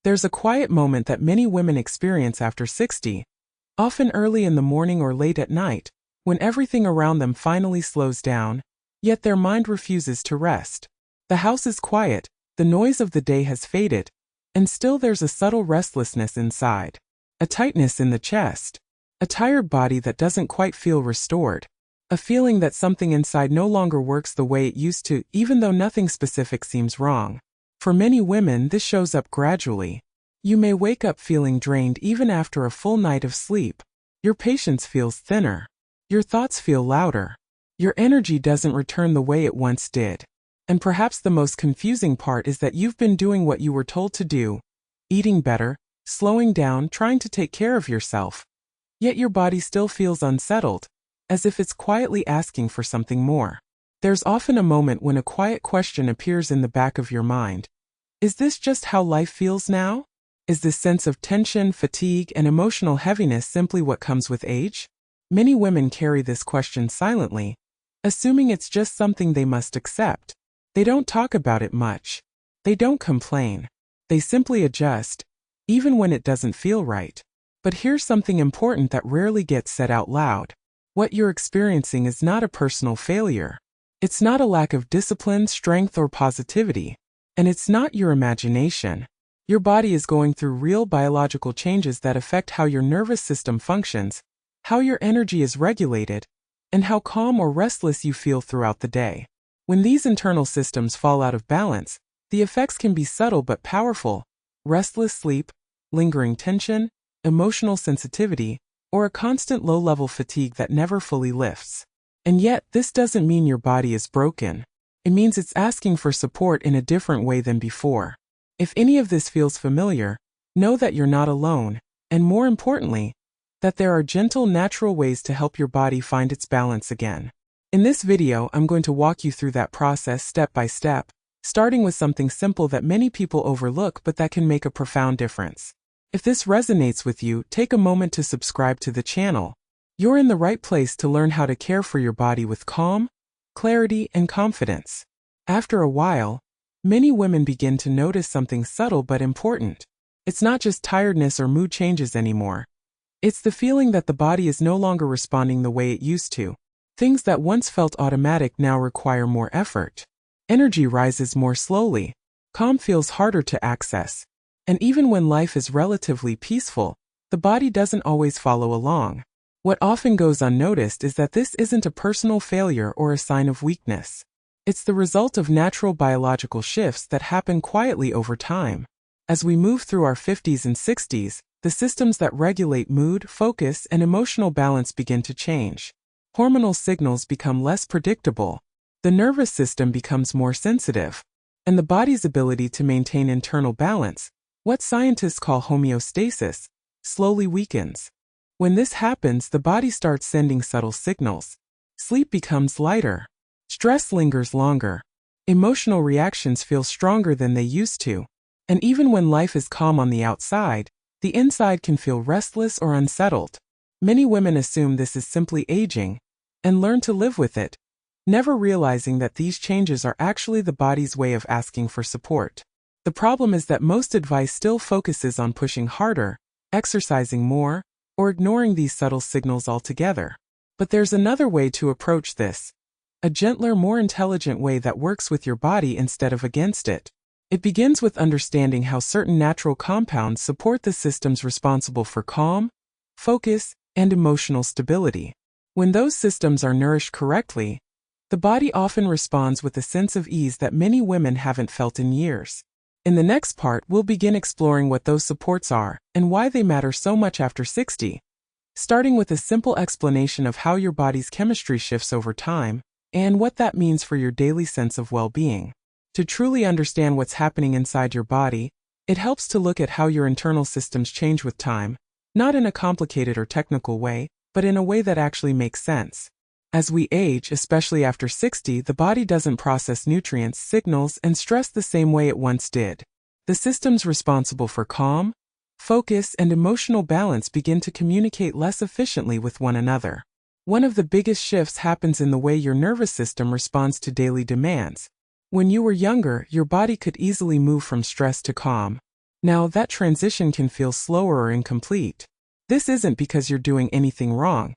There's a quiet moment that many women experience after 60, often early in the morning or late at night, when everything around them finally slows down, yet their mind refuses to rest. The house is quiet, the noise of the day has faded, and still there's a subtle restlessness inside, a tightness in the chest, a tired body that doesn't quite feel restored, a feeling that something inside no longer works the way it used to, even though nothing specific seems wrong. For many women, this shows up gradually. You may wake up feeling drained even after a full night of sleep. Your patience feels thinner. Your thoughts feel louder. Your energy doesn't return the way it once did. And perhaps the most confusing part is that you've been doing what you were told to do, eating better, slowing down, trying to take care of yourself. Yet your body still feels unsettled, as if it's quietly asking for something more. There's often a moment when a quiet question appears in the back of your mind. Is this just how life feels now? Is this sense of tension, fatigue, and emotional heaviness simply what comes with age? Many women carry this question silently, assuming it's just something they must accept. They don't talk about it much. They don't complain. They simply adjust, even when it doesn't feel right. But here's something important that rarely gets said out loud. What you're experiencing is not a personal failure. It's not a lack of discipline, strength, or positivity. And it's not your imagination. Your body is going through real biological changes that affect how your nervous system functions, how your energy is regulated, and how calm or restless you feel throughout the day. When these internal systems fall out of balance, the effects can be subtle but powerful: restless sleep, lingering tension, emotional sensitivity, or a constant low-level fatigue that never fully lifts. And yet, this doesn't mean your body is broken. It means it's asking for support in a different way than before. If any of this feels familiar, know that you're not alone, and more importantly, that there are gentle, natural ways to help your body find its balance again. In this video, I'm going to walk you through that process step by step, starting with something simple that many people overlook but that can make a profound difference. If this resonates with you, take a moment to subscribe to the channel. You're in the right place to learn how to care for your body with calm, clarity, and confidence. After a while, many women begin to notice something subtle but important. It's not just tiredness or mood changes anymore. It's the feeling that the body is no longer responding the way it used to. Things that once felt automatic now require more effort. Energy rises more slowly. Calm feels harder to access. And even when life is relatively peaceful, the body doesn't always follow along. What often goes unnoticed is that this isn't a personal failure or a sign of weakness. It's the result of natural biological shifts that happen quietly over time. As we move through our 50s and 60s, the systems that regulate mood, focus, and emotional balance begin to change. Hormonal signals become less predictable. The nervous system becomes more sensitive. And the body's ability to maintain internal balance, what scientists call homeostasis, slowly weakens. When this happens, the body starts sending subtle signals. Sleep becomes lighter. Stress lingers longer. Emotional reactions feel stronger than they used to. And even when life is calm on the outside, the inside can feel restless or unsettled. Many women assume this is simply aging and learn to live with it, never realizing that these changes are actually the body's way of asking for support. The problem is that most advice still focuses on pushing harder, exercising more, or ignoring these subtle signals altogether. But there's another way to approach this. A gentler, more intelligent way that works with your body instead of against it. It begins with understanding how certain natural compounds support the systems responsible for calm, focus, and emotional stability. When those systems are nourished correctly, the body often responds with a sense of ease that many women haven't felt in years. In the next part, we'll begin exploring what those supports are and why they matter so much after 60, starting with a simple explanation of how your body's chemistry shifts over time and what that means for your daily sense of well-being. To truly understand what's happening inside your body, it helps to look at how your internal systems change with time, not in a complicated or technical way, but in a way that actually makes sense. As we age, especially after 60, the body doesn't process nutrients, signals, and stress the same way it once did. The systems responsible for calm, focus, and emotional balance begin to communicate less efficiently with one another. One of the biggest shifts happens in the way your nervous system responds to daily demands. When you were younger, your body could easily move from stress to calm, Now, that transition can feel slower or incomplete. This isn't because you're doing anything wrong.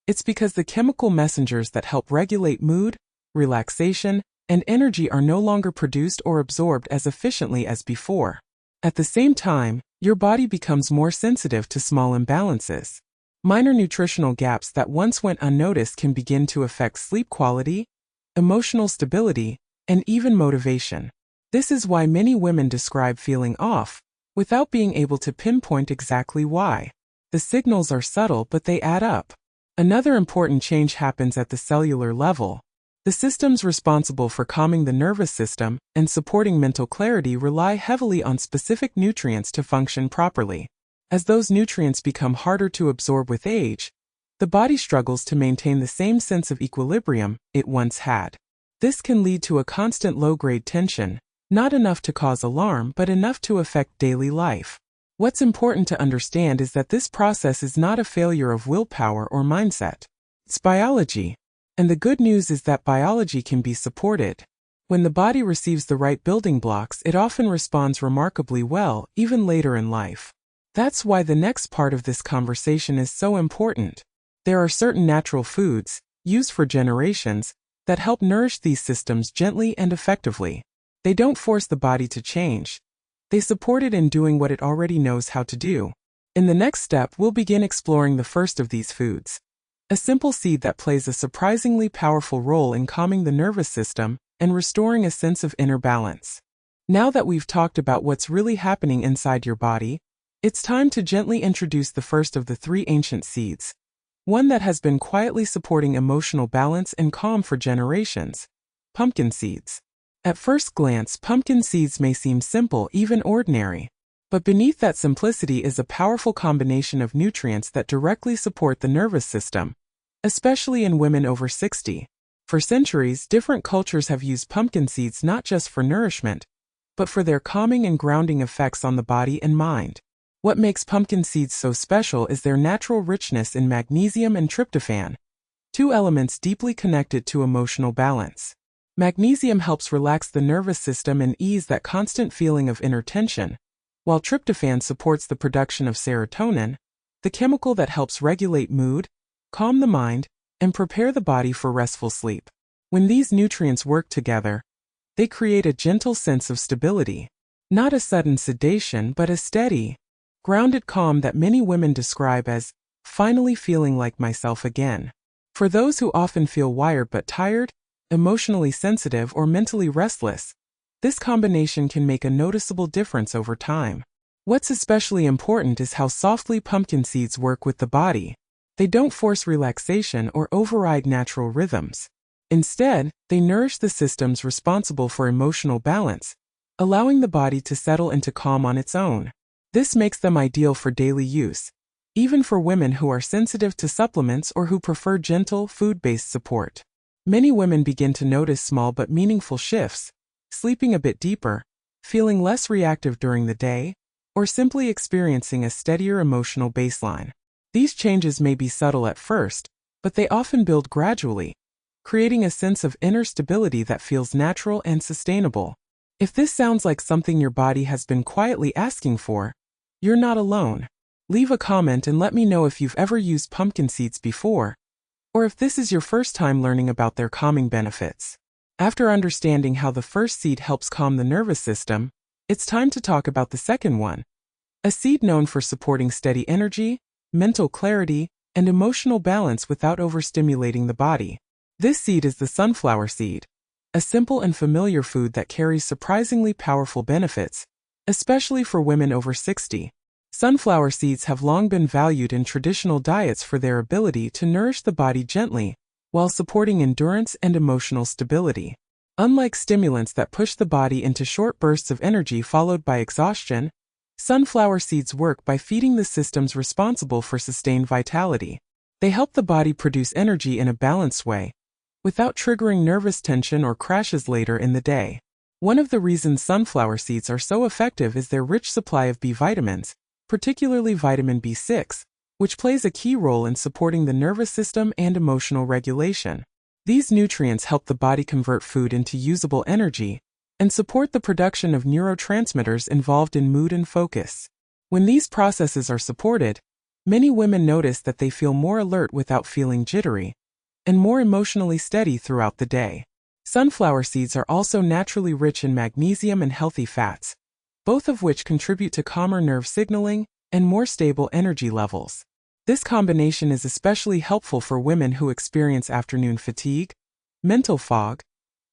It's because the chemical messengers that help regulate mood, relaxation, and energy are no longer produced or absorbed as efficiently as before. At the same time, your body becomes more sensitive to small imbalances. Minor nutritional gaps that once went unnoticed can begin to affect sleep quality, emotional stability, and even motivation. This is why many women describe feeling off, without being able to pinpoint exactly why. The signals are subtle, but they add up. Another important change happens at the cellular level. The systems responsible for calming the nervous system and supporting mental clarity rely heavily on specific nutrients to function properly. As those nutrients become harder to absorb with age, the body struggles to maintain the same sense of equilibrium it once had. This can lead to a constant low-grade tension, not enough to cause alarm but enough to affect daily life. What's important to understand is that this process is not a failure of willpower or mindset. It's biology. And the good news is that biology can be supported. When the body receives the right building blocks, it often responds remarkably well, even later in life. That's why the next part of this conversation is so important. There are certain natural foods, used for generations, that help nourish these systems gently and effectively. They don't force the body to change. They support it in doing what it already knows how to do. In the next step, we'll begin exploring the first of these foods. A simple seed that plays a surprisingly powerful role in calming the nervous system and restoring a sense of inner balance. Now that we've talked about what's really happening inside your body, it's time to gently introduce the first of the three ancient seeds. One that has been quietly supporting emotional balance and calm for generations. Pumpkin seeds. At first glance, pumpkin seeds may seem simple, even ordinary. But beneath that simplicity is a powerful combination of nutrients that directly support the nervous system, especially in women over 60. For centuries, different cultures have used pumpkin seeds not just for nourishment, but for their calming and grounding effects on the body and mind. What makes pumpkin seeds so special is their natural richness in magnesium and tryptophan, two elements deeply connected to emotional balance. Magnesium helps relax the nervous system and ease that constant feeling of inner tension, while tryptophan supports the production of serotonin, the chemical that helps regulate mood, calm the mind, and prepare the body for restful sleep. When these nutrients work together, they create a gentle sense of stability. Not a sudden sedation, but a steady, grounded calm that many women describe as finally feeling like myself again. For those who often feel wired but tired, emotionally sensitive, or mentally restless, this combination can make a noticeable difference over time. What's especially important is how softly pumpkin seeds work with the body. They don't force relaxation or override natural rhythms. Instead, they nourish the systems responsible for emotional balance, allowing the body to settle into calm on its own. This makes them ideal for daily use, even for women who are sensitive to supplements or who prefer gentle, food-based support. Many women begin to notice small but meaningful shifts, sleeping a bit deeper, feeling less reactive during the day, or simply experiencing a steadier emotional baseline. These changes may be subtle at first, but they often build gradually, creating a sense of inner stability that feels natural and sustainable. If this sounds like something your body has been quietly asking for, you're not alone. Leave a comment and let me know if you've ever used pumpkin seeds before, or if this is your first time learning about their calming benefits. After understanding how the first seed helps calm the nervous system, it's time to talk about the second one. A seed known for supporting steady energy, mental clarity, and emotional balance without overstimulating the body. This seed is the sunflower seed, a simple and familiar food that carries surprisingly powerful benefits, especially for women over 60. Sunflower seeds have long been valued in traditional diets for their ability to nourish the body gently, while supporting endurance and emotional stability. Unlike stimulants that push the body into short bursts of energy followed by exhaustion, sunflower seeds work by feeding the systems responsible for sustained vitality. They help the body produce energy in a balanced way, without triggering nervous tension or crashes later in the day. One of the reasons sunflower seeds are so effective is their rich supply of B vitamins, particularly vitamin B6, which plays a key role in supporting the nervous system and emotional regulation. These nutrients help the body convert food into usable energy, and support the production of neurotransmitters involved in mood and focus. When these processes are supported, many women notice that they feel more alert without feeling jittery, and more emotionally steady throughout the day. Sunflower seeds are also naturally rich in magnesium and healthy fats, both of which contribute to calmer nerve signaling and more stable energy levels. This combination is especially helpful for women who experience afternoon fatigue, mental fog,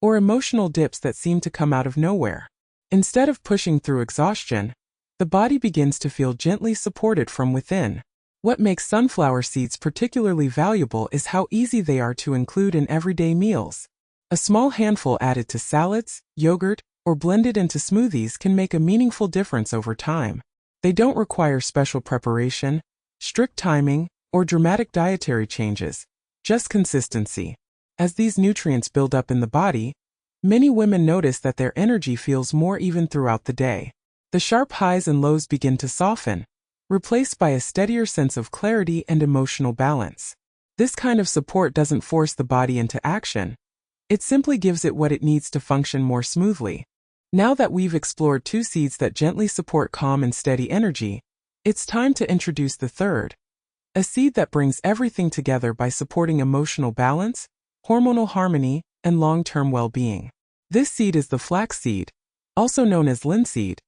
or emotional dips that seem to come out of nowhere. Instead of pushing through exhaustion, the body begins to feel gently supported from within. What makes sunflower seeds particularly valuable is how easy they are to include in everyday meals. A small handful added to salads, yogurt, or blended into smoothies can make a meaningful difference over time. They don't require special preparation, strict timing, or dramatic dietary changes, just consistency. As these nutrients build up in the body, many women notice that their energy feels more even throughout the day. The sharp highs and lows begin to soften, replaced by a steadier sense of clarity and emotional balance. This kind of support doesn't force the body into action. It simply gives it what it needs to function more smoothly. Now that we've explored 2 seeds that gently support calm and steady energy, it's time to introduce the third, a seed that brings everything together by supporting emotional balance, hormonal harmony, and long-term well-being. This seed is the flaxseed, also known as linseed,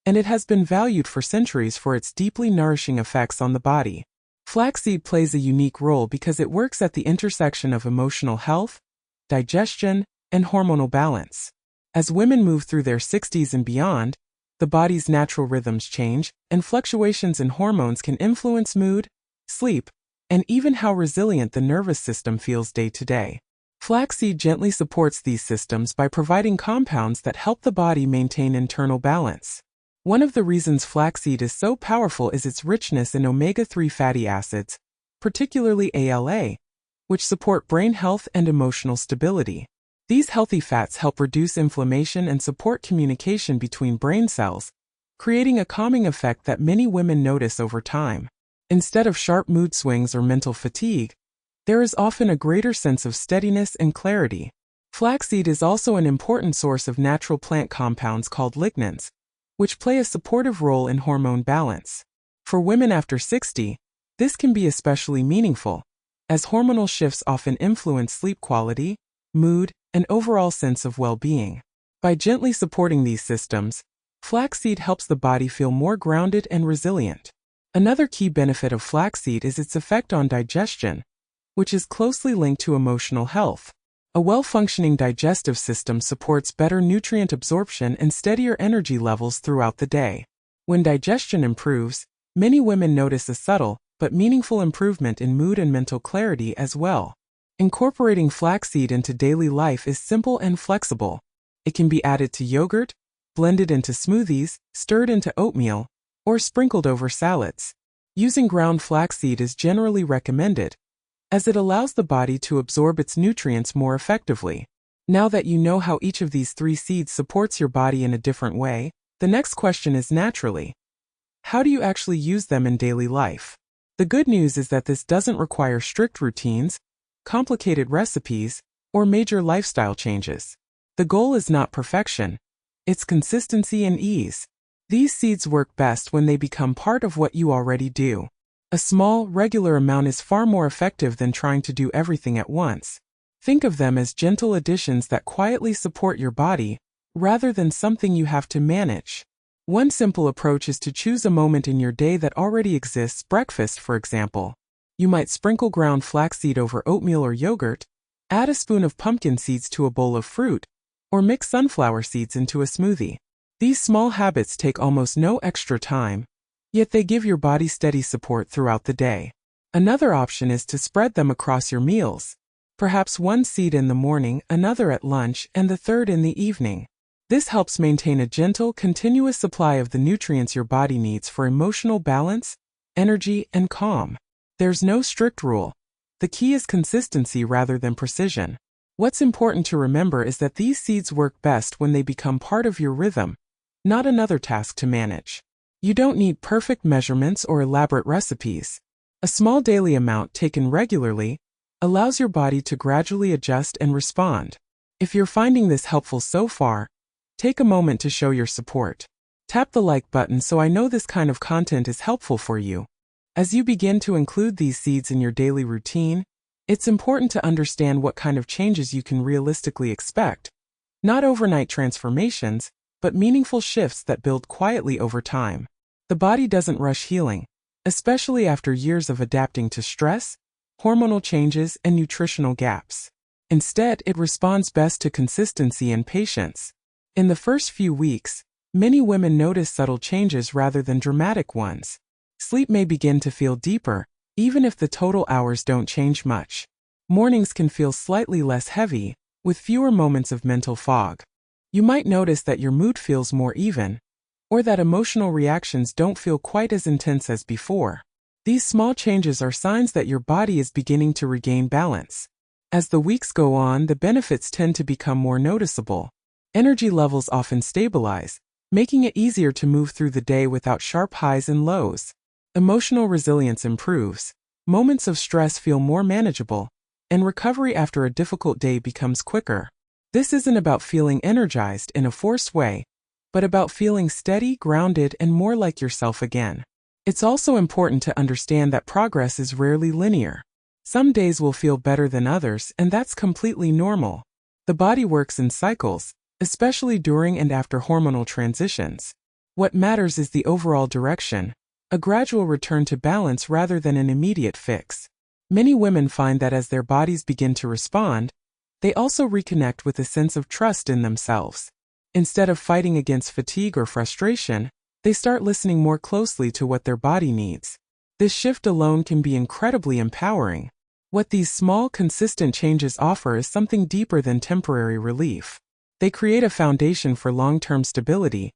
and it has been valued for centuries for its deeply nourishing effects on the body. Flaxseed plays a unique role because it works at the intersection of emotional health, digestion, and hormonal balance. As women move through their 60s and beyond, the body's natural rhythms change, and fluctuations in hormones can influence mood, sleep, and even how resilient the nervous system feels day to day. Flaxseed gently supports these systems by providing compounds that help the body maintain internal balance. One of the reasons flaxseed is so powerful is its richness in omega-3 fatty acids, particularly ALA, which support brain health and emotional stability. These healthy fats help reduce inflammation and support communication between brain cells, creating a calming effect that many women notice over time. Instead of sharp mood swings or mental fatigue, there is often a greater sense of steadiness and clarity. Flaxseed is also an important source of natural plant compounds called lignans, which play a supportive role in hormone balance. For women after 60, this can be especially meaningful, as hormonal shifts often influence sleep quality, mood, and overall sense of well-being. By gently supporting these systems, flaxseed helps the body feel more grounded and resilient. Another key benefit of flaxseed is its effect on digestion, which is closely linked to emotional health. A well-functioning digestive system supports better nutrient absorption and steadier energy levels throughout the day. When digestion improves, many women notice a subtle but meaningful improvement in mood and mental clarity as well. Incorporating flaxseed into daily life is simple and flexible. It can be added to yogurt, blended into smoothies, stirred into oatmeal, or sprinkled over salads. Using ground flaxseed is generally recommended, as it allows the body to absorb its nutrients more effectively. Now that you know how each of these 3 seeds supports your body in a different way, the next question is naturally, how do you actually use them in daily life? The good news is that this doesn't require strict routines, complicated recipes, or major lifestyle changes. The goal is not perfection, it's consistency and ease. These seeds work best when they become part of what you already do. A small, regular amount is far more effective than trying to do everything at once. Think of them as gentle additions that quietly support your body, rather than something you have to manage. One simple approach is to choose a moment in your day that already exists, breakfast for example. You might sprinkle ground flaxseed over oatmeal or yogurt, add a spoon of pumpkin seeds to a bowl of fruit, or mix sunflower seeds into a smoothie. These small habits take almost no extra time, yet they give your body steady support throughout the day. Another option is to spread them across your meals. Perhaps one seed in the morning, another at lunch, and the third in the evening. This helps maintain a gentle, continuous supply of the nutrients your body needs for emotional balance, energy, and calm. There's no strict rule. The key is consistency rather than precision. What's important to remember is that these seeds work best when they become part of your rhythm, not another task to manage. You don't need perfect measurements or elaborate recipes. A small daily amount taken regularly allows your body to gradually adjust and respond. If you're finding this helpful so far, Take a moment to show your support. Tap the like button so I know this kind of content is helpful for you. As you begin to include these seeds in your daily routine, it's important to understand what kind of changes you can realistically expect. Not overnight transformations, but meaningful shifts that build quietly over time. The body doesn't rush healing, especially after years of adapting to stress, hormonal changes, and nutritional gaps. Instead, it responds best to consistency and patience. In the first few weeks, many women notice subtle changes rather than dramatic ones. Sleep may begin to feel deeper, even if the total hours don't change much. Mornings can feel slightly less heavy, with fewer moments of mental fog. You might notice that your mood feels more even, or that emotional reactions don't feel quite as intense as before. These small changes are signs that your body is beginning to regain balance. As the weeks go on, the benefits tend to become more noticeable. Energy levels often stabilize, making it easier to move through the day without sharp highs and lows. Emotional resilience improves, moments of stress feel more manageable, and recovery after a difficult day becomes quicker. This isn't about feeling energized in a forced way, but about feeling steady, grounded, and more like yourself again. It's also important to understand that progress is rarely linear. Some days will feel better than others, and that's completely normal. The body works in cycles, especially during and after hormonal transitions. What matters is the overall direction, a gradual return to balance rather than an immediate fix. Many women find that as their bodies begin to respond, they also reconnect with a sense of trust in themselves. Instead of fighting against fatigue or frustration, they start listening more closely to what their body needs. This shift alone can be incredibly empowering. What these small, consistent changes offer is something deeper than temporary relief. They create a foundation for long-term stability,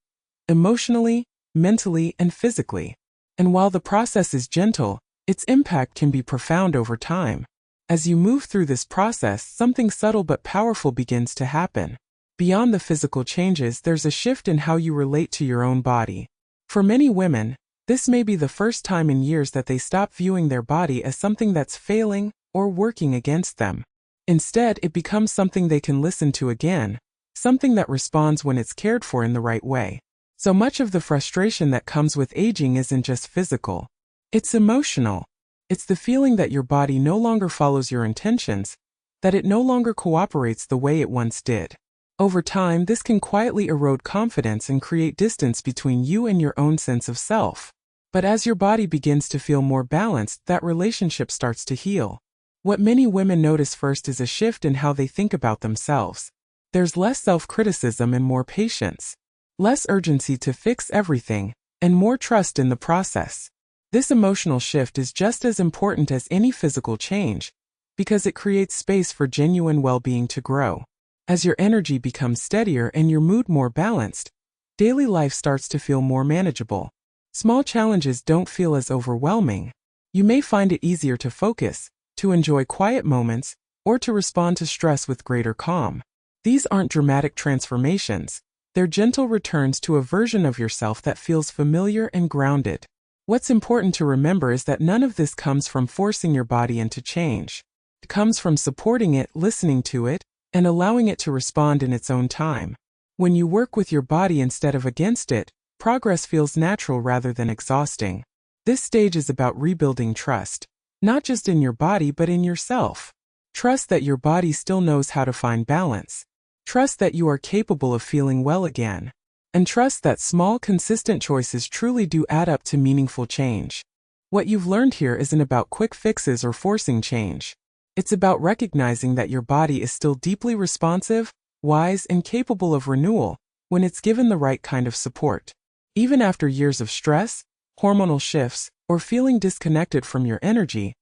emotionally, mentally, and physically. And while the process is gentle, its impact can be profound over time. As you move through this process, something subtle but powerful begins to happen. Beyond the physical changes, there's a shift in how you relate to your own body. For many women, this may be the first time in years that they stop viewing their body as something that's failing or working against them. Instead, it becomes something they can listen to again, something that responds when it's cared for in the right way. So much of the frustration that comes with aging isn't just physical. It's emotional. It's the feeling that your body no longer follows your intentions, that it no longer cooperates the way it once did. Over time, this can quietly erode confidence and create distance between you and your own sense of self. But as your body begins to feel more balanced, that relationship starts to heal. What many women notice first is a shift in how they think about themselves. There's less self-criticism and more patience. Less urgency to fix everything, and more trust in the process. This emotional shift is just as important as any physical change, because it creates space for genuine well-being to grow. As your energy becomes steadier and your mood more balanced, daily life starts to feel more manageable. Small challenges don't feel as overwhelming. You may find it easier to focus, to enjoy quiet moments, or to respond to stress with greater calm. These aren't dramatic transformations. They're gentle returns to a version of yourself that feels familiar and grounded. What's important to remember is that none of this comes from forcing your body into change. It comes from supporting it, listening to it, and allowing it to respond in its own time. When you work with your body instead of against it, progress feels natural rather than exhausting. This stage is about rebuilding trust, not just in your body but in yourself. Trust that your body still knows how to find balance. Trust that you are capable of feeling well again. And trust that small, consistent choices truly do add up to meaningful change. What you've learned here isn't about quick fixes or forcing change. It's about recognizing that your body is still deeply responsive, wise, and capable of renewal when it's given the right kind of support. Even after years of stress, hormonal shifts, or feeling disconnected from your energy,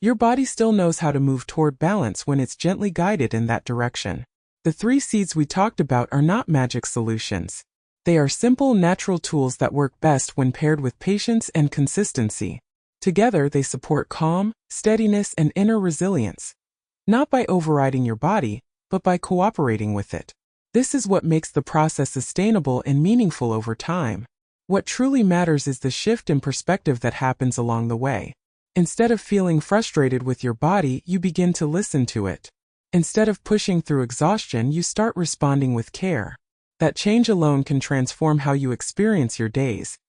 your body still knows how to move toward balance when it's gently guided in that direction. The 3 seeds we talked about are not magic solutions. They are simple, natural tools that work best when paired with patience and consistency. Together, they support calm, steadiness, and inner resilience. Not by overriding your body, but by cooperating with it. This is what makes the process sustainable and meaningful over time. What truly matters is the shift in perspective that happens along the way. Instead of feeling frustrated with your body, you begin to listen to it. Instead of pushing through exhaustion, you start responding with care. That change alone can transform how you experience your days,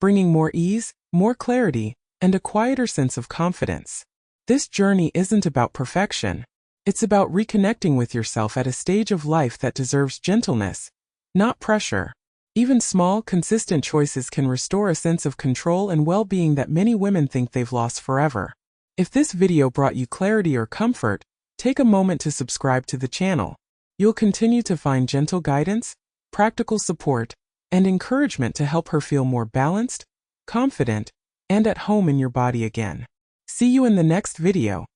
bringing more ease, more clarity, and a quieter sense of confidence. This journey isn't about perfection. It's about reconnecting with yourself at a stage of life that deserves gentleness, not pressure. Even small, consistent choices can restore a sense of control and well-being that many women think they've lost forever. If this video brought you clarity or comfort, take a moment to subscribe to the channel. You'll continue to find gentle guidance, practical support, and encouragement to help her feel more balanced, confident, and at home in your body again. See you in the next video.